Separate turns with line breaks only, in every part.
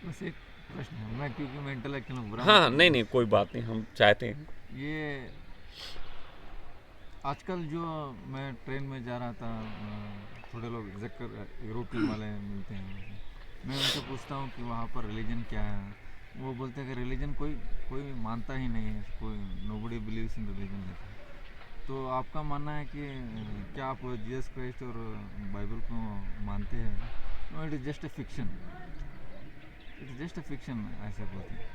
बस एक प्रश्न है, मैं क्योंकि मैं इंटेलेक्चुअल हूँ, बुरा मत
हाँ नहीं
कीजिए।
नहीं, कोई बात नहीं, हम चाहते हैं।
ये आजकल जो मैं ट्रेन में जा रहा था, थोड़े लोग जक्कर यूरोपियन वाले मिलते हैं मुझे। मैं उनसे पूछता हूँ कि वहाँ पर रिलीजन क्या है। वो बोलते हैं कि रिलीजन कोई कोई मानता ही नहीं है, कोई नोबडी बिलीव्स इन रिलीजन रहता है। तो आपका मानना है कि क्या आप जीसस क्राइस्ट और बाइबल को मानते हैं? No, it is just a fiction, it is just a fiction, ऐसे बोलते हैं।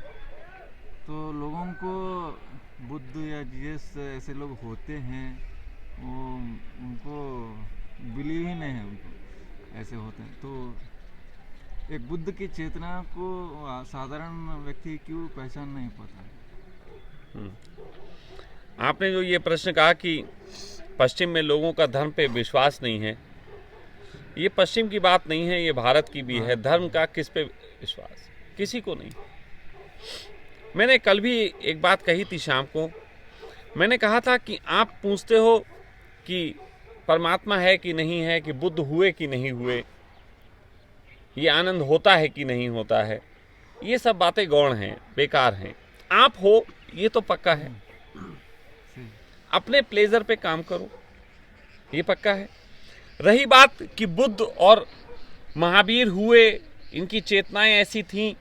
तो लोगों को बुद्ध या जीसस ऐसे लोग होते हैं, वो उनको बिलीव ही नहीं है, उनको ऐसे होते हैं। तो एक बुद्ध की चेतना को साधारण व्यक्ति क्यों पहचान नहीं पाता है?
हम्म। आपने जो ये प्रश्न कहा कि पश्चिम में लोगों का धर्म पे विश्वास नहीं है, ये पश्चिम की बात नहीं है, ये भारत की भी है।
भारत
धर्म का किस पे विश्वास? किसी को नहीं। मैंने कल भी एक बात कही थी शाम को। मैंने कहा था कि आप पूछते हो कि परमात्मा है कि नहीं है, कि बुद्ध हुए कि नहीं हुए, ये आनंद होता है कि नहीं होता है, ये सब बातें गौण हैं, बेकार हैं। आप हो ये तो पक्का है,
सही।
अपने प्लेजर पे काम करो, ये पक्का है। रही बात कि बुद्ध और महावीर हुए, इनकी चेतनाएं ऐसी थीं,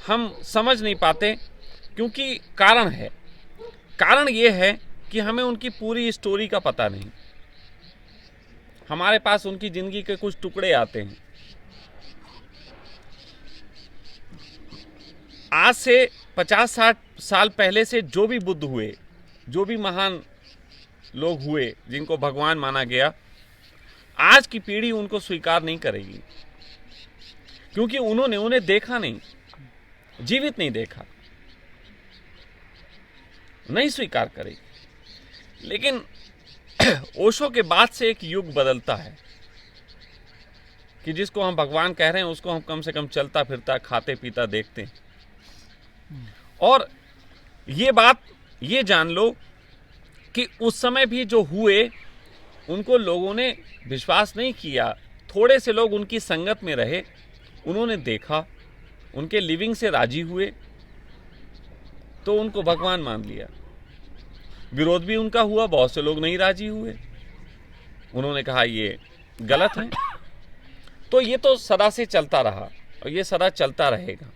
हम समझ नहीं पाते, क्योंकि कारण है। कारण ये है कि हमें उनकी पूरी स्टोरी का पता नहीं। हमारे पास उनकी जिंदगी के कुछ टुकड़े आते हैं। आज से 50-60 साल पहले से जो भी बुद्ध हुए, जो भी महान लोग हुए जिनको भगवान माना गया, आज की पीढ़ी उनको स्वीकार नहीं करेगी, क्योंकि उन्होंने उन्हें देखा नहीं, जीवित नहीं देखा, नहीं स्वीकार करेगी। लेकिन ओशो के बाद से एक युग बदलता है कि जिसको हम भगवान कह रहे हैं उसको हम कम से कम चलता फिरता खाते पीता देखते हैं। और ये बात ये जान लो कि उस समय भी जो हुए उनको लोगों ने विश्वास नहीं किया। थोड़े से लोग उनकी संगत में रहे, उन्होंने देखा, उनके लिविंग से राजी हुए, तो उनको भगवान मान लिया। विरोध भी उनका हुआ, बहुत से लोग नहीं राजी हुए, उन्होंने कहा ये गलत है। तो ये तो सदा से चलता रहा और ये सदा चलता रहेगा।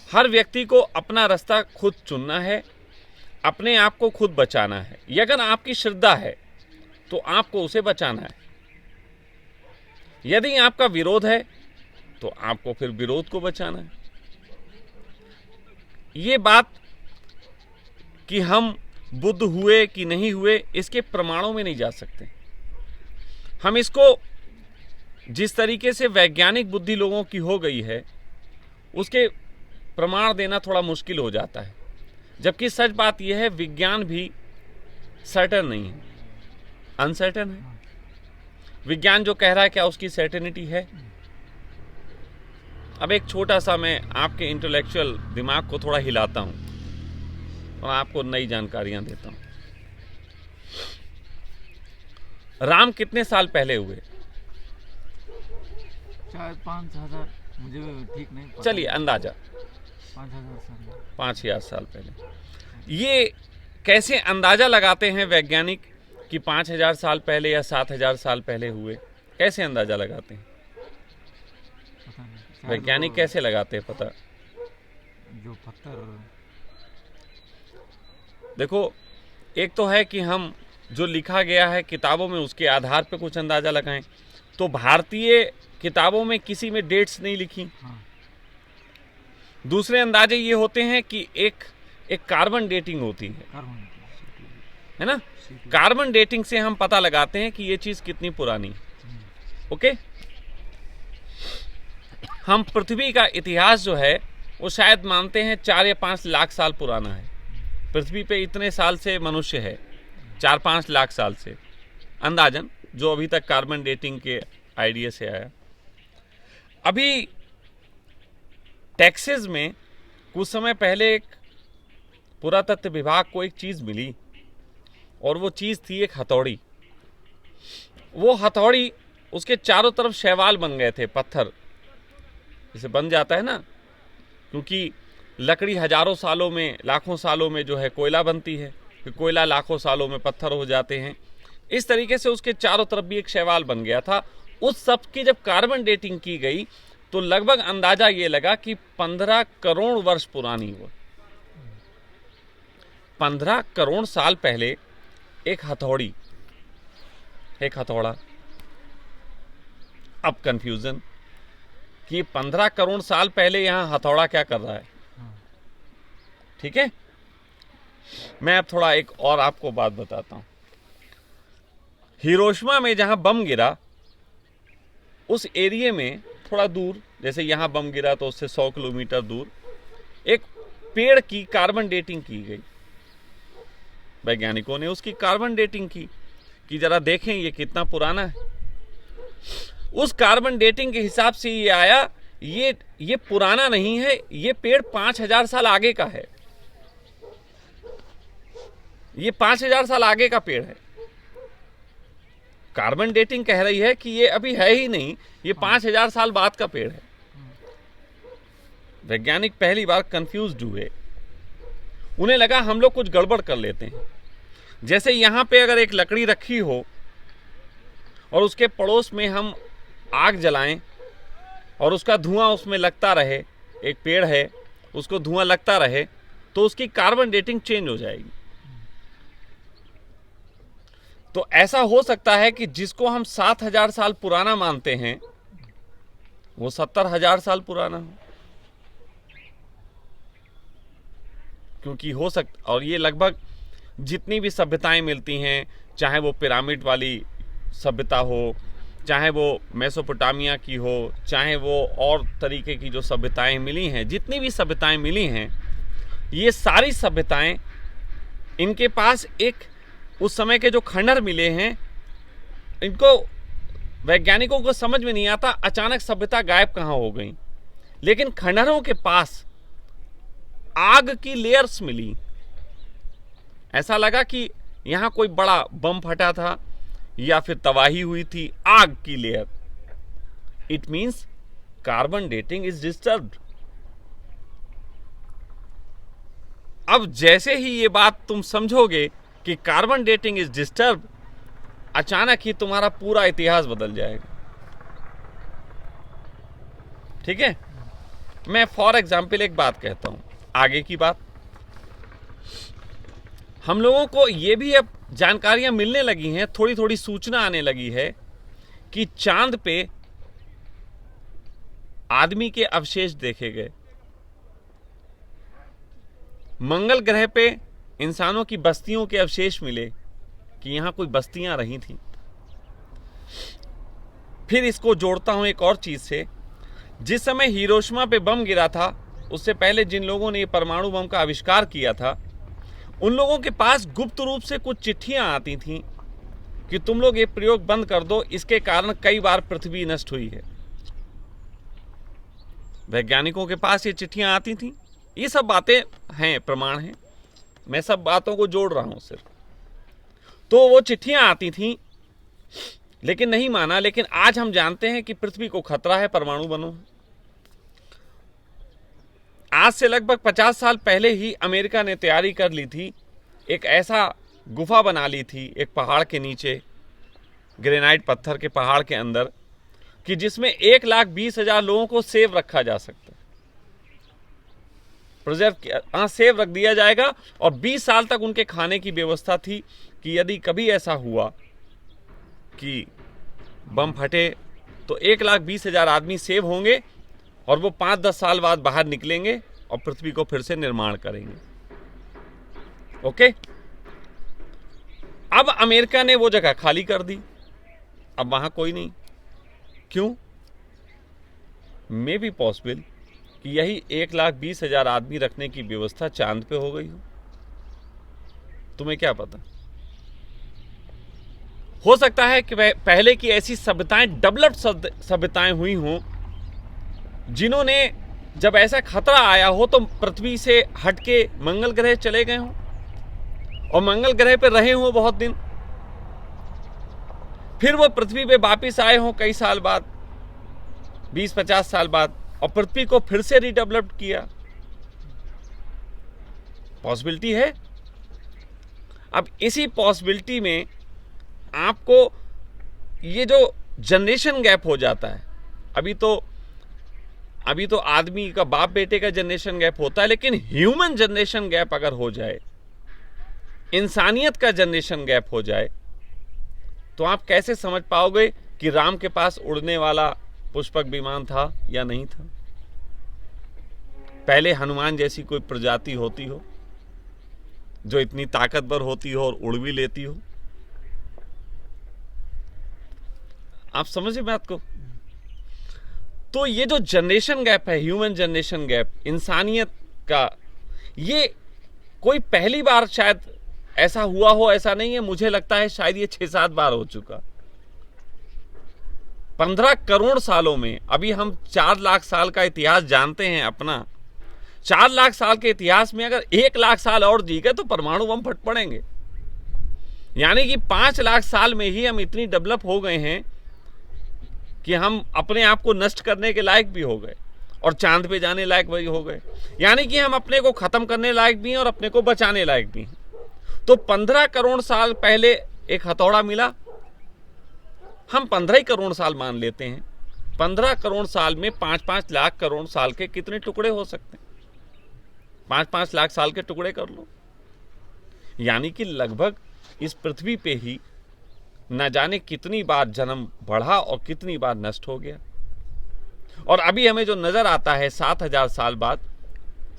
हर व्यक्ति को अपना रास्ता खुद चुनना है, अपने आप को खुद बचाना है। ये अगर आपकी श्रद्धा है तो आपको उसे बचाना है। यदि आपका विरोध है तो आपको फिर विरोध को बचाना है। ये बात कि हम बुद्ध हुए कि नहीं हुए, इसके प्रमाणों में नहीं जा सकते। हम इसको जिस तरीके से वैज्ञानिक बुद्धि लोगों की हो गई है, उसके प्रमाण देना थोड़ा मुश्किल हो जाता है। जबकि सच बात यह है, विज्ञान भी सर्टेन नहीं है, अनसर्टेन है। विज्ञान जो कह रहा है, क्या उसकी सर्टेनिटी है? अब एक छोटा सा मैं आपके इंटेलेक्चुअल दिमाग को थोड़ा हिलाता हूं और आपको नई जानकारियां देता हूं। राम कितने साल पहले हुए?
शायद 5,000, मुझे ठीक नहीं पता।
चलिए अंदाजा
5,000 साल।
5,000 साल पहले। ये कैसे अंदाजा लगाते हैं वैज्ञानिक कि 5,000 साल पहले या 7,000 साल पहले हुए? कैसे अंदाजा लगाते हैं
पता नहीं, शायद
वैज्ञानिक?
वो
कैसे लगाते हैं पता?
जो पत्थर।
देखो, एक तो है कि हम जो लिखा गया है किताबों में उसके आधार पर कुछ अंदाजा लगाएं। तो भारतीय किताबों में किसी में डेट्स नहीं लिखी।
हाँ।
दूसरे अंदाजे ये होते हैं कि एक कार्बन डेटिंग होती है ना? कार्बन डेटिंग से हम पता लगाते हैं कि ये चीज कितनी पुरानी है। ओके, हम पृथ्वी का इतिहास जो है वो शायद मानते हैं 4 या 5 लाख साल पुराना है। पृथ्वी पे इतने साल से मनुष्य है, 4-5 लाख साल से अंदाजन, जो अभी तक कार्बन डेटिंग के आइडिया से आया। अभी टेक्सास में कुछ समय पहले एक पुरातत्व विभाग को एक चीज मिली, और वो चीज थी एक हथौड़ी। वो हथौड़ी, उसके चारों तरफ शैवाल बन गए थे, पत्थर, जैसे बन जाता है ना, क्योंकि लकड़ी हजारों सालों में, लाखों सालों में जो है कोयला बनती है, फिर कोयला लाखों सालों में पत्थर हो जाते हैं। इस तरीके से उसके चारों तरफ भी एक शैवाल बन गया था। उस सब की जब कार्बन डेटिंग की गई तो लगभग अंदाजा ये लगा कि 15 करोड़ वर्ष पुरानी वो, 15 करोड़ साल पहले एक हथौड़ा। अब कंफ्यूजन कि 15 करोड़ साल पहले यहां हथौड़ा क्या कर रहा है। ठीक है, मैं अब थोड़ा एक और आपको बात बताता हूं। हिरोशिमा में जहां बम गिरा, उस एरिया में थोड़ा दूर, जैसे यहां बम गिरा तो उससे 100 किलोमीटर दूर एक पेड़ की कार्बन डेटिंग की गई। वैज्ञानिकों ने उसकी कार्बन डेटिंग की कि जरा देखें ये कितना पुराना है। उस कार्बन डेटिंग के हिसाब से ये आया, ये पुराना नहीं है, ये पेड़ 5000 साल आगे का है। ये 5000 साल आगे का पेड़ है। कार्बन डेटिंग कह रही है कि ये अभी है ही नहीं, ये 5000 साल बाद का पेड़ है। वैज्ञानिक पहली बार कंफ्यूज्ड हुए। उन्हें लगा हम लोग कुछ गड़बड़ कर लेते हैं। जैसे यहां पे अगर एक लकड़ी रखी हो और उसके पड़ोस में हम आग जलाएं और उसका धुआं उसमें लगता रहे, एक पेड़ है उसको धुआं लगता रहे, तो उसकी कार्बन डेटिंग चेंज हो जाएगी। तो ऐसा हो सकता है कि जिसको हम 7000 साल पुराना मानते हैं वो 70000 साल पुराना हो, क्योंकि हो सकता। और ये लगभग जितनी भी सभ्यताएं मिलती हैं, चाहे वो पिरामिड वाली सभ्यता हो, चाहे वो मेसोपोटामिया की हो, चाहे वो और तरीके की जो सभ्यताएं मिली हैं, जितनी भी सभ्यताएं मिली हैं, ये सारी सभ्यताएं, इनके पास एक उस समय के जो खंडहर मिले हैं, इनको वैज्ञानिकों को समझ में नहीं आता अचानक सभ्यता गायब कहां हो गई। लेकिन खंडहरों के पास आग की लेयर्स मिली। ऐसा लगा कि यहां कोई बड़ा बम फटा था या फिर तबाही हुई थी, आग की layer. It means carbon dating is disturbed. अब जैसे ही ये बात तुम समझोगे कि कार्बन डेटिंग इज डिस्टर्ब, अचानक ही तुम्हारा पूरा इतिहास बदल जाएगा। ठीक है, मैं फॉर एग्जाम्पल एक बात कहता हूं, आगे की बात। हम लोगों को ये भी अब जानकारियां मिलने लगी हैं, थोड़ी थोड़ी सूचना आने लगी है कि चांद पे आदमी के अवशेष देखे गए, मंगल ग्रह पे इंसानों की बस्तियों के अवशेष मिले कि यहां कोई बस्तियां रही थी। फिर इसको जोड़ता हूं एक और चीज से। जिस समय हिरोशिमा पे बम गिरा था, उससे पहले जिन लोगों ने परमाणु बम का आविष्कार किया था, उन लोगों के पास गुप्त रूप से कुछ चिट्ठियां आती थीं कि तुम लोग ये प्रयोग बंद कर दो, इसके कारण कई बार पृथ्वी नष्ट हुई है। वैज्ञानिकों के पास ये चिट्ठियां आती थीं। ये सब बातें हैं, प्रमाण हैं, मैं सब बातों को जोड़ रहा हूं सिर्फ। तो वो चिट्ठियां आती थीं, लेकिन नहीं माना। लेकिन आज हम जानते हैं कि पृथ्वी को खतरा है परमाणु बमों। आज से लगभग 50 साल पहले ही अमेरिका ने तैयारी कर ली थी, एक ऐसा गुफा बना ली थी एक पहाड़ के नीचे, ग्रेनाइट पत्थर के पहाड़ के अंदर, कि जिसमें 1,20,000 लोगों को सेव रखा जा सकता है। प्रिजर्व सेव रख दिया जाएगा। और 20 साल तक उनके खाने की व्यवस्था थी कि यदि कभी ऐसा हुआ कि बम फटे तो 1,20,000 आदमी सेव होंगे और वो 5-10 साल बाद बाहर निकलेंगे और पृथ्वी को फिर से निर्माण करेंगे। ओके, अब अमेरिका ने वो जगह खाली कर दी, अब वहां कोई नहीं। क्यों? मे बी पॉसिबल कि यही 1,20,000 आदमी रखने की व्यवस्था चांद पे हो गई हो। तुम्हें क्या पता, हो सकता है कि पहले की ऐसी सभ्यताएं, डेवलप्ड सभ्यताएं हुई हों, जिन्होंने जब ऐसा खतरा आया हो तो पृथ्वी से हटके मंगल ग्रह चले गए हों और मंगल ग्रह पे रहे हों बहुत दिन, फिर वो पृथ्वी पे वापिस आए हों कई साल बाद, 20-50 साल बाद, और पृथ्वी को फिर से रिडेवलप किया। पॉसिबिलिटी है। अब इसी पॉसिबिलिटी में आपको ये जो जनरेशन गैप हो जाता है, अभी तो आदमी का बाप बेटे का जनरेशन गैप होता है, लेकिन ह्यूमन जनरेशन गैप अगर हो जाए, इंसानियत का जनरेशन गैप हो जाए, तो आप कैसे समझ पाओगे कि राम के पास उड़ने वाला पुष्पक विमान था या नहीं था? पहले हनुमान जैसी कोई प्रजाति होती हो जो इतनी ताकतवर होती हो और उड़ भी लेती हो। आप समझे बात को? तो ये जो जनरेशन गैप है, ह्यूमन जनरेशन गैप, इंसानियत का, ये कोई पहली बार शायद ऐसा हुआ हो, ऐसा नहीं है। मुझे लगता है शायद ये 6-7 बार हो चुका। 15 करोड़ सालों में, अभी हम 4 लाख साल का इतिहास जानते हैं अपना। 4 लाख साल के इतिहास में अगर 1 लाख साल और जी गए तो परमाणु बम फट पड़ेंगे। यानी कि 5 लाख साल में ही हम इतनी डेवलप हो गए हैं कि हम अपने आप को नष्ट करने के लायक भी हो गए और चांद पे जाने लायक भी हो गए। यानी कि हम अपने को खत्म करने लायक भी हैं और अपने को बचाने लायक भी हैं। तो 15 करोड़ साल पहले एक हथौड़ा मिला, हम 15 ही करोड़ साल मान लेते हैं। 15 करोड़ साल में 5-5 लाख करोड़ साल के कितने टुकड़े हो सकते हैं? 5-5 लाख साल के टुकड़े कर लो। यानी कि लगभग इस पृथ्वी पे ही न जाने कितनी बार जन्म बढ़ा और कितनी बार नष्ट हो गया। और अभी हमें जो नजर आता है 7000 साल बाद,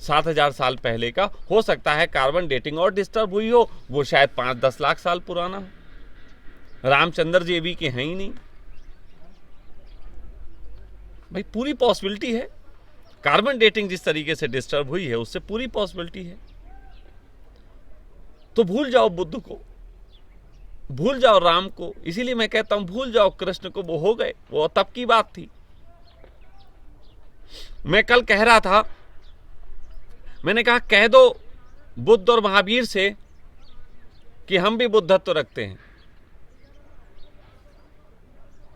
7000 साल पहले का, हो सकता है कार्बन डेटिंग और डिस्टर्ब हुई हो, वो शायद 5-10 लाख साल पुराना हो। रामचंद्र जी भी के हैं ही नहीं भाई, पूरी पॉसिबिलिटी है। कार्बन डेटिंग जिस तरीके से डिस्टर्ब हुई है उससे पूरी पॉसिबिलिटी है। तो भूल जाओ बुद्ध को, भूल जाओ राम को। इसीलिए मैं कहता हूं भूल जाओ कृष्ण को, वो हो गए, वो तब की बात थी। मैं कल कह रहा था, मैंने कहा कह दो बुद्ध और महावीर से कि हम भी बुद्धत्व रखते हैं।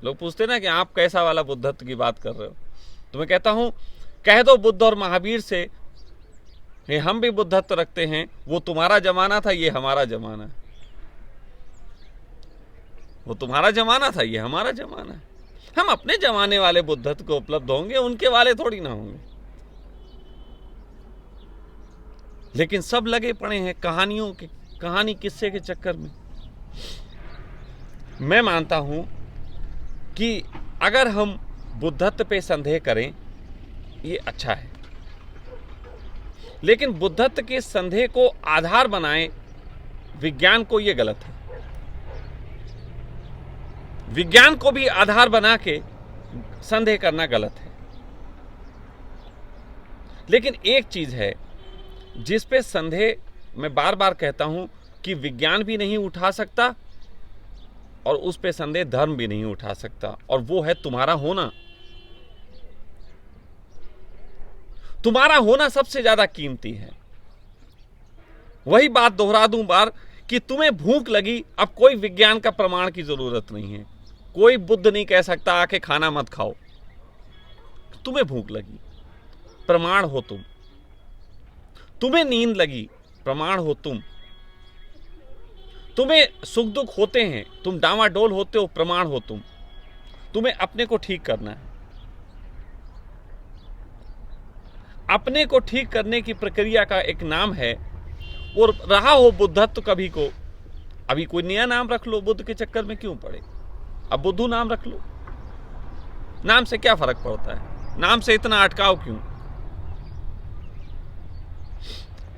लोग पूछते ना कि आप कैसा वाला बुद्धत्व की बात कर रहे हो, तो मैं कहता हूं कह दो बुद्ध और महावीर से हम भी बुद्धत्व रखते हैं। वो तुम्हारा जमाना था, ये हमारा जमाना है। वो तुम्हारा जमाना था, ये हमारा जमाना है। हम अपने जमाने वाले बुद्धत्व को उपलब्ध होंगे, उनके वाले थोड़ी ना होंगे। लेकिन सब लगे पड़े हैं कहानी किस्से के चक्कर में। मैं मानता हूं कि अगर हम बुद्धत्व पे संदेह करें, ये अच्छा है, लेकिन बुद्धत्व के संदेह को आधार बनाएं विज्ञान को, ये गलत है। विज्ञान को भी आधार बना के संदेह करना गलत है। लेकिन एक चीज है जिस पे संदेह मैं बार बार कहता हूं कि विज्ञान भी नहीं उठा सकता और उस पे संदेह धर्म भी नहीं उठा सकता, और वो है तुम्हारा होना। तुम्हारा होना सबसे ज्यादा कीमती है। वही बात दोहरा दूं बार कि तुम्हें भूख लगी, अब कोई विज्ञान का प्रमाण की जरूरत नहीं है। कोई बुद्ध नहीं कह सकता आके खाना मत खाओ। तुम्हें भूख लगी, प्रमाण हो तुम। तुम्हें नींद लगी, प्रमाण हो तुम। तुम्हें सुख दुख होते हैं, तुम डामाडोल होते हो, प्रमाण हो तुम। तुम्हें अपने को ठीक करना है। अपने को ठीक करने की प्रक्रिया का एक नाम है, और रहा हो बुद्धत्व कभी को। अभी कोई नया नाम रख लो, बुद्ध के चक्कर में क्यों पड़े? अब बुद्धू नाम रख लो, नाम से क्या फर्क पड़ता है? नाम से इतना अटकाव क्यों?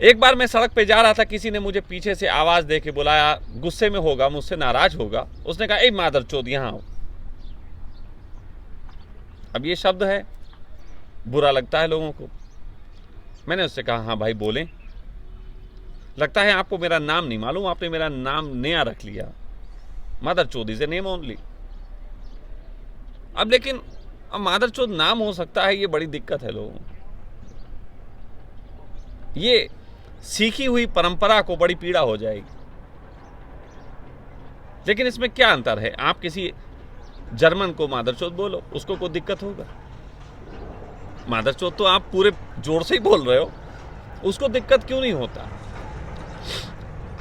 एक बार मैं सड़क पे जा रहा था, किसी ने मुझे पीछे से आवाज दे के बुलाया, गुस्से में होगा, मुझसे नाराज होगा। उसने कहा, ए मादरचोद यहां आओ। अब ये शब्द है, बुरा लगता है लोगों को। मैंने उससे कहा, हाँ भाई बोलें। लगता है आपको मेरा नाम नहीं मालूम, आपने मेरा नाम नया रख लिया। मादरचोद इज ए नेम ओनली। अब लेकिन अब मादरचोद नाम हो सकता है, ये बड़ी दिक्कत है लोगों को। ये सीखी हुई परंपरा को बड़ी पीड़ा हो जाएगी। लेकिन इसमें क्या अंतर है? आप किसी जर्मन को मादरचोद बोलो, उसको कोई दिक्कत होगा? मादरचोद तो आप पूरे जोर से ही बोल रहे हो, उसको दिक्कत क्यों नहीं होता?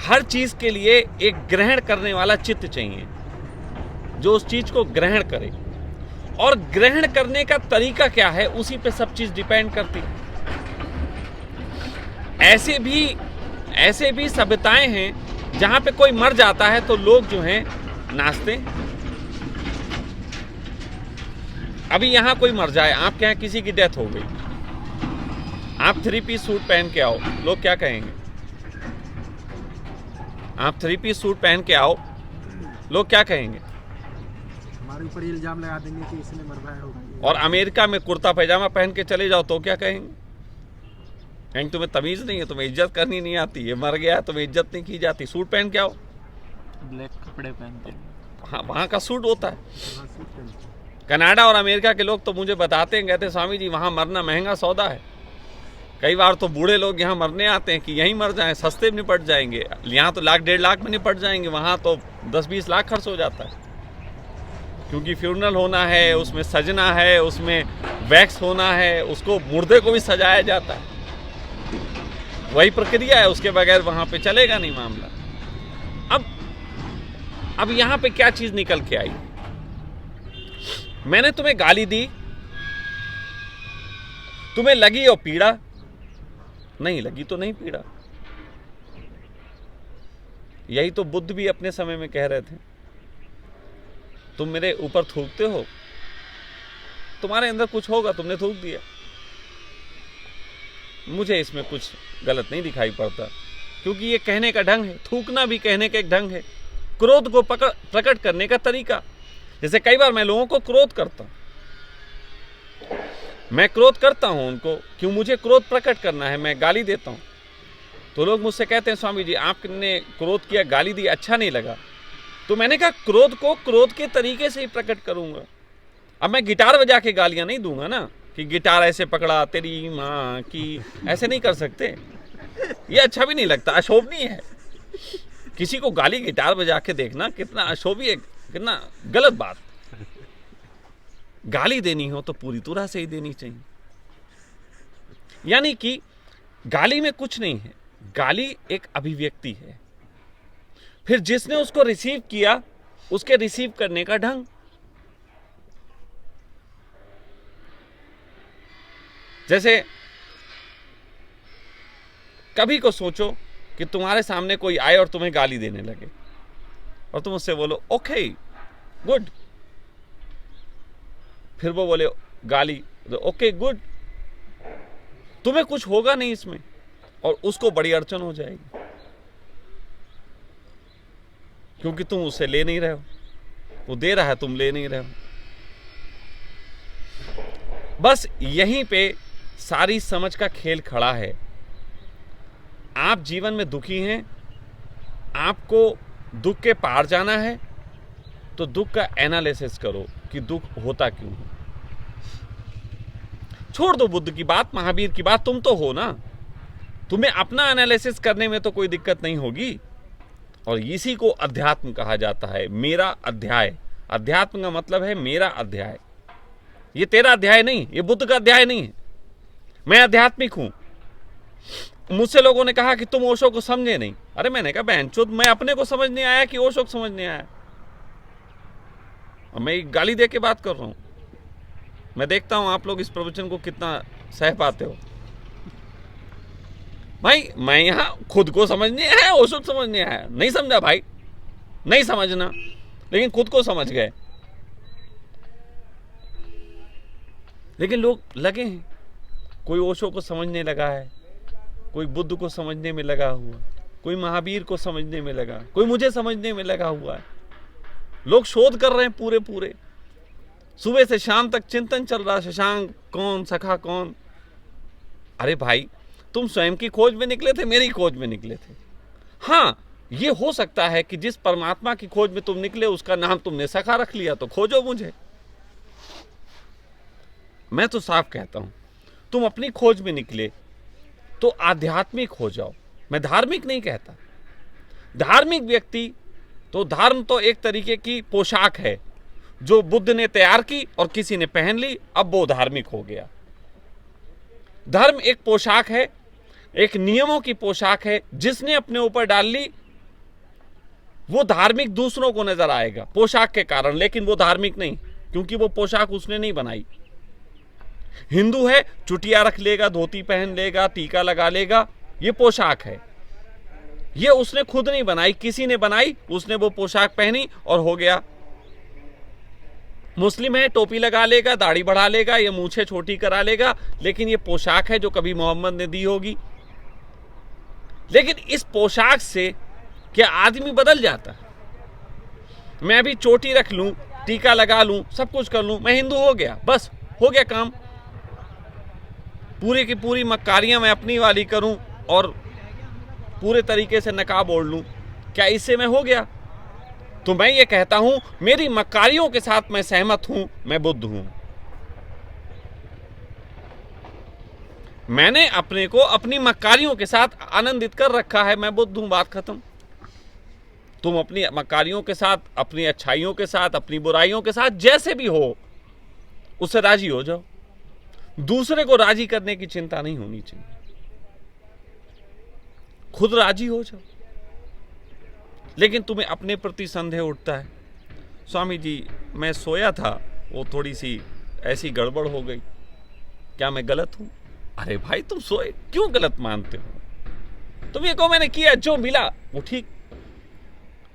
हर चीज के लिए एक ग्रहण करने वाला चित्त चाहिए, जो उस चीज को ग्रहण करे, और ग्रहण करने का तरीका क्या है उसी पे सब चीज डिपेंड करती है। ऐसे भी सभ्यताएं हैं जहां पे कोई मर जाता है तो लोग जो हैं नाचते। अभी यहां कोई मर जाए, आपके यहां किसी की डेथ हो गई, आप 3 पीस सूट पहन के आओ, लोग क्या कहेंगे? आप 3 पीस सूट पहन के आओ, लोग क्या कहेंगे?
हमारे ऊपर इल्जाम लगा देंगे कि इसने मरवाया होगा।
और अमेरिका में कुर्ता पैजामा पहन के चले जाओ तो क्या कहेंगे? कहेंगे तुम्हें तमीज नहीं है, तुम्हें इज्जत करनी नहीं आती, ये मर गया तुम्हें इज्जत नहीं की जाती। सूट पहन के आओ,
ब्लैक कपड़े पहनते हैं।
हाँ वहाँ का सूट होता है।
हाँ, सूट पहनते।
कनाडा और अमेरिका के लोग तो मुझे बताते हैं, कहते स्वामी जी वहाँ मरना महंगा सौदा है। कई बार तो बूढ़े लोग यहाँ मरने आते हैं कि यहीं मर जाएं, सस्ते में निपट जाएंगे। यहाँ तो लाख 1.5 लाख में निपट जाएंगे, वहाँ तो 10-20 लाख खर्च हो जाता है, क्योंकि फ्यूनरल होना है, उसमें सजना है, उसमें वैक्स होना है, उसको मुर्दे को भी सजाया जाता है। वही प्रक्रिया है, उसके बगैर वहाँ पे चलेगा नहीं मामला। अब यहाँ पे क्या चीज निकल के आई? मैंने तुम्हें गाली दी, तुम्हें लगी और पीड़ा, नहीं लगी तो नहीं पीड़ा। यही तो बुद्ध भी अपने समय में कह रहे थे, तुम मेरे ऊपर थूकते हो, तुम्हारे अंदर कुछ होगा, तुमने थूक दिया। मुझे इसमें कुछ गलत नहीं दिखाई पड़ता, क्योंकि ये कहने का ढंग है, थूकना भी कहने का एक ढंग है, क्रोध को प्रकट करने का तरीका। जैसे कई बार मैं लोगों को क्रोध करता हूं, मैं क्रोध करता हूं उनको, क्यों? मुझे क्रोध प्रकट करना है, मैं गाली देता हूं तो लोग मुझसे कहते हैं स्वामी जी आपने क्रोध किया, गाली दी, अच्छा नहीं लगा। तो मैंने कहा क्रोध को क्रोध के तरीके से ही प्रकट करूंगा। अब मैं गिटार बजा के गालियां नहीं दूंगा ना, कि गिटार ऐसे पकड़ा तेरी माँ की, ऐसे नहीं कर सकते, ये अच्छा भी नहीं लगता, अशोभनीय है। किसी को गाली गिटार बजा के देखना कितना अशोभनीय है, कितना गलत बात। गाली देनी हो तो पूरी तरह से ही देनी चाहिए। यानी कि गाली में कुछ नहीं है, गाली एक अभिव्यक्ति है, फिर जिसने उसको रिसीव किया उसके रिसीव करने का ढंग। जैसे कभी को सोचो कि तुम्हारे सामने कोई आए और तुम्हें गाली देने लगे, और तुम उससे बोलो ओके गुड, फिर वो बोले गाली, ओके गुड, तुम्हें कुछ होगा नहीं इसमें, और उसको बड़ी अड़चन हो जाएगी, क्योंकि तुम उससे ले नहीं रहे हो, वो दे रहा है, तुम ले नहीं रहे हो। बस यहीं पे सारी समझ का खेल खड़ा है। आप जीवन में दुखी हैं, आपको दुख के पार जाना है, तो दुख का एनालिसिस करो कि दुख होता क्यों है। छोड़ दो बुद्ध की बात, महावीर की बात, तुम तो हो ना, तुम्हें अपना एनालिसिस करने में तो कोई दिक्कत नहीं होगी। और इसी को अध्यात्म कहा जाता है, मेरा अध्याय। अध्यात्म का मतलब है मेरा अध्याय, ये तेरा अध्याय नहीं, ये बुद्ध का अध्याय नहीं है। मैं आध्यात्मिक हूं। मुझसे लोगों ने कहा कि तुम ओशो को समझे नहीं। अरे मैंने कहा बहनचोद, मैं अपने को समझने आया कि ओशो को समझने आया? और मैं गाली दे के बात कर रहा हूं। मैं देखता हूं आप लोग इस प्रवचन को कितना सह पाते हो। भाई मैं यहां खुद को समझने आया, ओशो को समझने आया? नहीं समझा भाई, नहीं समझना, लेकिन खुद को समझ गए। लेकिन लोग लगे हैं, कोई ओशो को समझने लगा है, कोई बुद्ध को समझने में लगा हुआ, कोई महावीर को समझने में लगा, कोई मुझे समझने में लगा हुआ है। लोग शोध कर रहे हैं पूरे पूरे, सुबह से शाम तक चिंतन चल रहा है, शशांक कौन, सखा कौन। अरे भाई तुम स्वयं की खोज में निकले थे, मेरी खोज में निकले थे। हाँ ये हो सकता है कि जिस परमात्मा की खोज में तुम निकले उसका नाम तुमने सखा रख लिया, तो खोजो मुझे। मैं तो साफ कहता हूं, तुम अपनी खोज में निकले तो आध्यात्मिक हो जाओ। मैं धार्मिक नहीं कहता। धार्मिक व्यक्ति तो, धर्म तो एक तरीके की पोशाक है जो बुद्ध ने तैयार की और किसी ने पहन ली, अब वो धार्मिक हो गया। धर्म एक पोशाक है, एक नियमों की पोशाक है, जिसने अपने ऊपर डाल ली वो धार्मिक दूसरों को नजर आएगा पोशाक के कारण, लेकिन वो धार्मिक नहीं, क्योंकि वो पोशाक उसने नहीं बनाई। हिंदू है, चुटिया रख लेगा, धोती पहन लेगा, टीका लगा लेगा, ये पोशाक है, ये उसने खुद नहीं बनाई, किसी ने बनाई, उसने वो पोशाक पहनी और हो गया। मुस्लिम है, टोपी लगा लेगा, दाढ़ी बढ़ा लेगा, ये मूछें छोटी करा लेगा, लेकिन ये पोशाक है जो कभी मोहम्मद ने दी होगी। लेकिन इस पोशाक से क्या आदमी बदल जाता है? मैं भी चोटी रख लूं, टीका लगा लूं, सब कुछ कर लूं, मैं हिंदू हो गया, बस हो गया काम। पूरी की पूरी मक्कारियां मैं अपनी वाली करूं और पूरे तरीके से नकाब ओढ़ लूं, क्या इससे मैं हो गया? तो मैं ये कहता हूं, मेरी मक्कारियों के साथ मैं सहमत हूं, मैं बुद्ध हूं। मैंने अपने को अपनी मक्कारियों के साथ आनंदित कर रखा है, मैं बुद्ध हूं, बात खत्म। तुम अपनी मक्कारियों के साथ, अपनी अच्छाइयों के साथ, अपनी बुराइयों के साथ जैसे भी हो, उससे राजी हो जाओ। दूसरे को राजी करने की चिंता नहीं होनी चाहिए, खुद राजी हो जाओ। लेकिन तुम्हें अपने प्रति संदेह उठता है, स्वामी जी मैं सोया था, वो थोड़ी सी ऐसी गड़बड़ हो गई, क्या मैं गलत हूं? अरे भाई तुम सोए, क्यों गलत मानते हो? तुम ये कहो मैंने किया, जो मिला वो ठीक।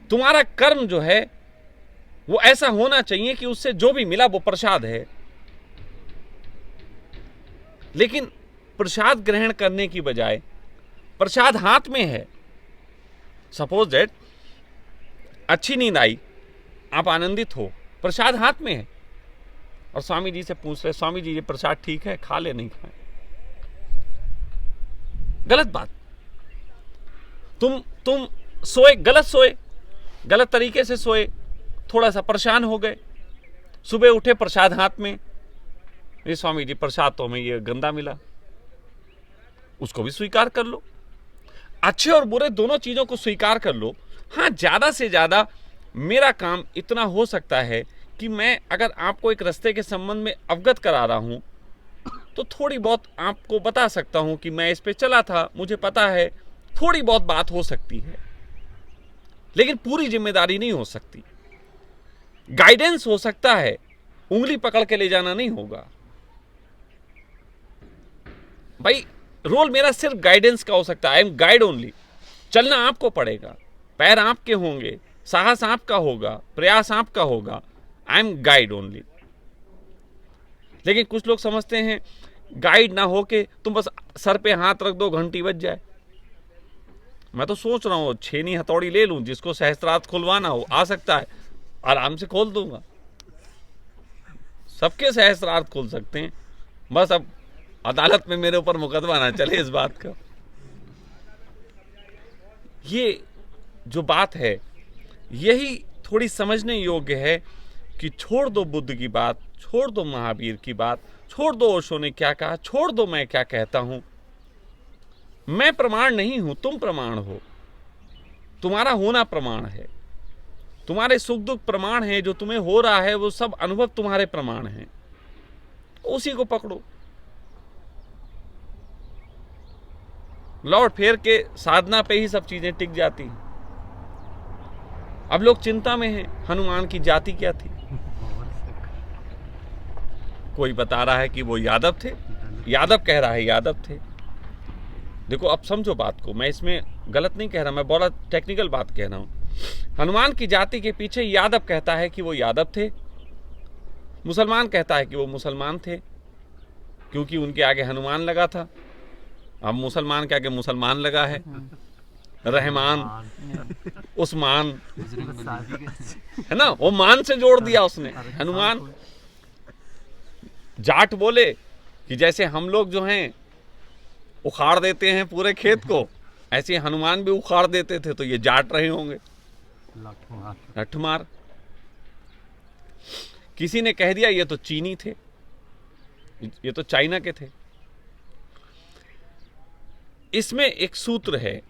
तुम्हारा कर्म जो है वो ऐसा होना चाहिए कि उससे जो भी मिला वो प्रसाद है। लेकिन प्रसाद ग्रहण करने की बजाय, प्रसाद हाथ में है, सपोज दैट अच्छी नींद आई, आप आनंदित हो, प्रसाद हाथ में है, और स्वामी जी से पूछ रहे, स्वामी जी ये प्रसाद ठीक है, खा ले नहीं खाए? गलत बात। तुम सोए, गलत सोए, गलत तरीके से सोए, थोड़ा सा परेशान हो गए, सुबह उठे प्रसाद हाथ में, ये स्वामी जी प्रसाद तो हमें ये गंदा मिला, उसको भी स्वीकार कर लो। अच्छे और बुरे दोनों चीजों को स्वीकार कर लो। हाँ, ज्यादा से ज्यादा मेरा काम इतना हो सकता है कि मैं अगर आपको एक रास्ते के संबंध में अवगत करा रहा हूं तो थोड़ी बहुत आपको बता सकता हूं कि मैं इस पे चला था, मुझे पता है, थोड़ी बहुत बात हो सकती है, लेकिन पूरी जिम्मेदारी नहीं हो सकती। गाइडेंस हो सकता है, उंगली पकड़ के ले जाना नहीं होगा। भाई रोल मेरा सिर्फ गाइडेंस का हो सकता है, आई एम गाइड ओनली। चलना आपको पड़ेगा, पैर आपके होंगे, साहस आपका होगा, प्रयास आपका होगा, आई एम गाइड ओनली। लेकिन कुछ लोग समझते हैं गाइड ना होके तुम बस सर पे हाथ रख दो, घंटी बज जाए। मैं तो सोच रहा हूं छेनी हथौड़ी ले लूं, जिसको सहस्त्रार्थ खुलवाना हो आ सकता है, आराम से खोल दूंगा, सबके सहस्त्रार्थ खुल सकते हैं। बस अब अदालत में मेरे ऊपर मुकदमा ना चले इस बात का। ये जो बात है यही थोड़ी समझने योग्य है कि छोड़ दो बुद्ध की बात, छोड़ दो महावीर की बात, छोड़ दो ओशो ने क्या कहा, छोड़ दो मैं क्या कहता हूं। मैं प्रमाण नहीं हूं, तुम प्रमाण हो, तुम्हारा होना प्रमाण है, तुम्हारे सुख दुख प्रमाण है, जो तुम्हें हो रहा है वो सब अनुभव तुम्हारे प्रमाण हैं, उसी को पकड़ो। लौट फेर के साधना पे ही सब चीजें टिक जाती हैं। अब लोग चिंता में हैं, हनुमान की जाति क्या थी? कोई बता रहा है कि वो यादव थे, यादव कह रहा है यादव थे। देखो अब समझो बात को, मैं इसमें गलत नहीं कह रहा, मैं बहुत टेक्निकल बात कह रहा हूं। हनुमान की जाति के पीछे यादव कहता है कि वो यादव थे, मुसलमान कहता है कि वो मुसलमान थे, क्योंकि उनके आगे हनुमान लगा था। अब मुसलमान के आगे मुसलमान लगा है, रहमान, उस्मान, है ना, वो मान से जोड़ दिया उसने, हनुमान। जाट बोले कि जैसे हम लोग जो हैं उखाड़ देते हैं पूरे खेत को, ऐसे हनुमान भी उखाड़ देते थे, तो ये जाट रहे होंगे, लठमार। किसी ने कह दिया ये तो चीनी थे, ये तो चाइना के थे। इसमें एक सूत्र है,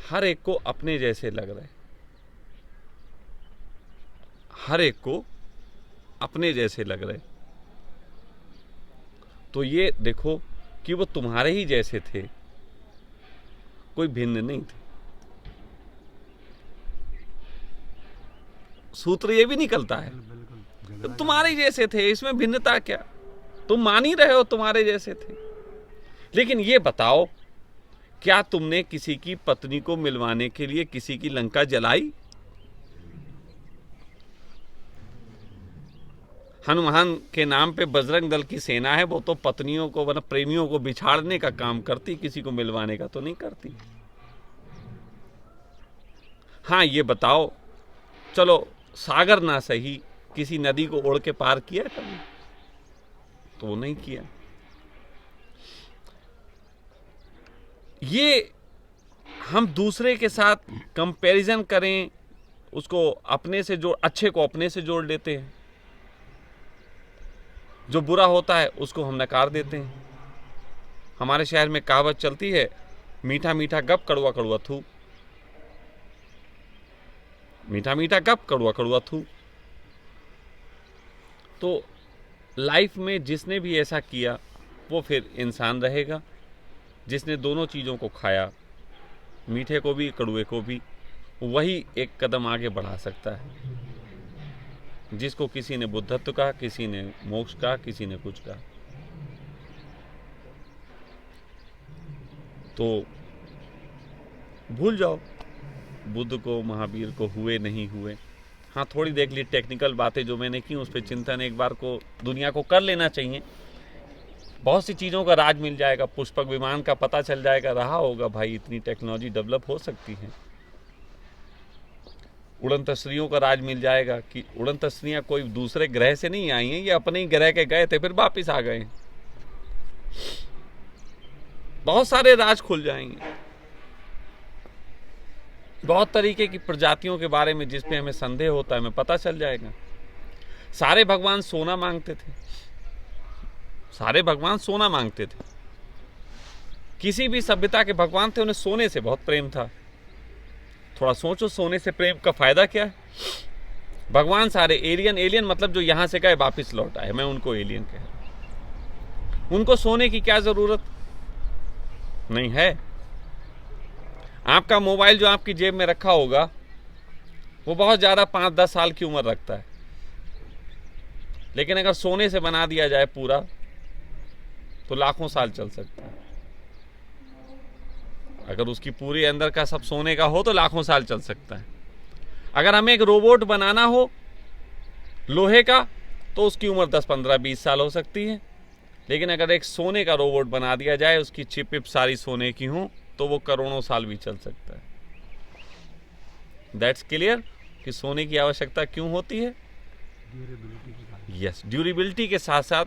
हर एक को अपने जैसे लग रहे, हर एक को अपने जैसे लग रहे, तो ये देखो कि वो तुम्हारे ही जैसे थे, कोई भिन्न नहीं थे। सूत्र ये भी निकलता है, तो तुम्हारे ही जैसे थे, इसमें भिन्नता क्या? तुम मान ही रहे हो तुम्हारे जैसे थे। लेकिन ये बताओ, क्या तुमने किसी की पत्नी को मिलवाने के लिए किसी की लंका जलाई? हनुमान के नाम पे बजरंग दल की सेना है, वो तो पत्नियों को मतलब प्रेमियों को बिछाड़ने का काम करती, किसी को मिलवाने का तो नहीं करती। हाँ ये बताओ, चलो सागर ना सही, किसी नदी को ओढ़ के पार किया कभी? तो नहीं किया। ये हम दूसरे के साथ कंपैरिजन करें, उसको अपने से जोड़, अच्छे को अपने से जोड़ लेते हैं, जो बुरा होता है उसको हम नकार देते हैं। हमारे शहर में कहावत चलती है, मीठा मीठा गप कड़वा कड़वा थू। मीठा मीठा गप कड़वा कड़वा थू। तो लाइफ में जिसने भी ऐसा किया वो फिर इंसान रहेगा। जिसने दोनों चीज़ों को खाया, मीठे को भी कड़वे को भी, वही एक कदम आगे बढ़ा सकता है। जिसको किसी ने बुद्धत्व कहा, किसी ने मोक्ष कहा, किसी ने कुछ कहा। तो भूल जाओ बुद्ध को, महावीर को, हुए नहीं हुए। हाँ थोड़ी देख ली टेक्निकल बातें जो मैंने की, उस पर चिंतन एक बार को दुनिया को कर लेना चाहिए। बहुत सी चीज़ों का राज मिल जाएगा, पुष्पक विमान का पता चल जाएगा, रहा होगा भाई इतनी टेक्नोलॉजी डेवलप हो सकती है। उड़न तस्त्रियों का राज मिल जाएगा कि उड़न तस्त्रियाँ कोई दूसरे ग्रह से नहीं आई हैं, ये अपने ही ग्रह के गए थे फिर वापिस आ गए। बहुत सारे राज खुल जाएंगे। बहुत तरीके की प्रजातियों के बारे में जिस पे हमें संदेह होता है हमें पता चल जाएगा। सारे भगवान सोना मांगते थे, सारे भगवान सोना मांगते थे। किसी भी सभ्यता के भगवान थे, उन्हें सोने से बहुत प्रेम था। थोड़ा सोचो, सोने से प्रेम का फायदा क्या है? भगवान सारे एलियन मतलब जो यहां से गए वापिस लौट आए, मैं उनको एलियन कह रहा हूं। उनको सोने की क्या जरूरत नहीं है। आपका मोबाइल जो आपकी जेब में रखा होगा वो बहुत ज्यादा 5-10 साल की उम्र रखता है, लेकिन अगर सोने से बना दिया जाए पूरा तो लाखों साल चल सकता है। अगर उसकी पूरी अंदर का सब सोने का हो तो लाखों साल चल सकता है। अगर हमें एक रोबोट बनाना हो लोहे का तो उसकी उम्र 10, 15, 20 साल हो सकती है। लेकिन अगर एक सोने का रोबोट बना दिया जाए, उसकी चिप विप सारी सोने की हो, तो वो करोड़ों साल भी चल सकता है। दैट्स क्लियर कि सोने की आवश्यकता क्यों होती है। यस, ड्यूरेबिलिटी के साथ साथ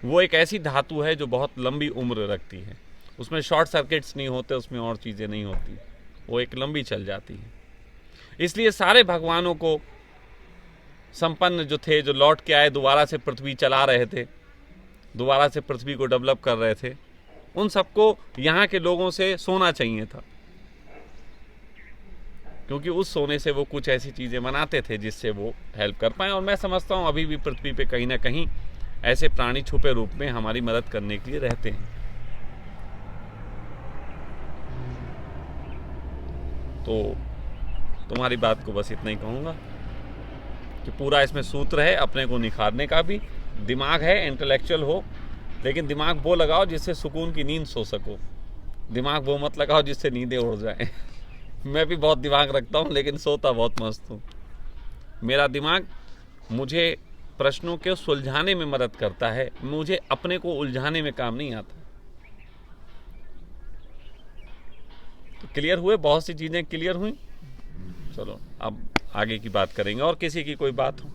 वो एक ऐसी धातु है जो बहुत लंबी उम्र रखती है। उसमें शॉर्ट सर्किट्स नहीं होते, उसमें और चीज़ें नहीं होती, वो एक लंबी चल जाती है। इसलिए सारे भगवानों को संपन्न जो थे, जो लौट के आए, दोबारा से पृथ्वी चला रहे थे, दोबारा से पृथ्वी को डेवलप कर रहे थे, उन सबको यहाँ के लोगों से सोना चाहिए था, क्योंकि उस सोने से वो कुछ ऐसी चीज़ें बनाते थे जिससे वो हेल्प कर पाए। और मैं समझता हूँ अभी भी पृथ्वी पे कहीं ना कहीं ऐसे प्राणी छुपे रूप में हमारी मदद करने के लिए रहते हैं। तो तुम्हारी बात को बस इतना ही कहूँगा कि पूरा इसमें सूत्र है अपने को निखारने का भी। दिमाग है, इंटेलेक्चुअल हो, लेकिन दिमाग वो लगाओ जिससे सुकून की नींद सो सको। दिमाग वो मत लगाओ जिससे नींदें उड़ जाए। मैं भी बहुत दिमाग रखता हूँ लेकिन सोता बहुत मस्त हूँ। मेरा दिमाग मुझे प्रश्नों के सुलझाने में मदद करता है, मुझे अपने को उलझाने में काम नहीं आता। तो क्लियर हुए, बहुत सी चीज़ें क्लियर हुई। चलो अब आगे की बात करेंगे। और किसी की कोई बात हो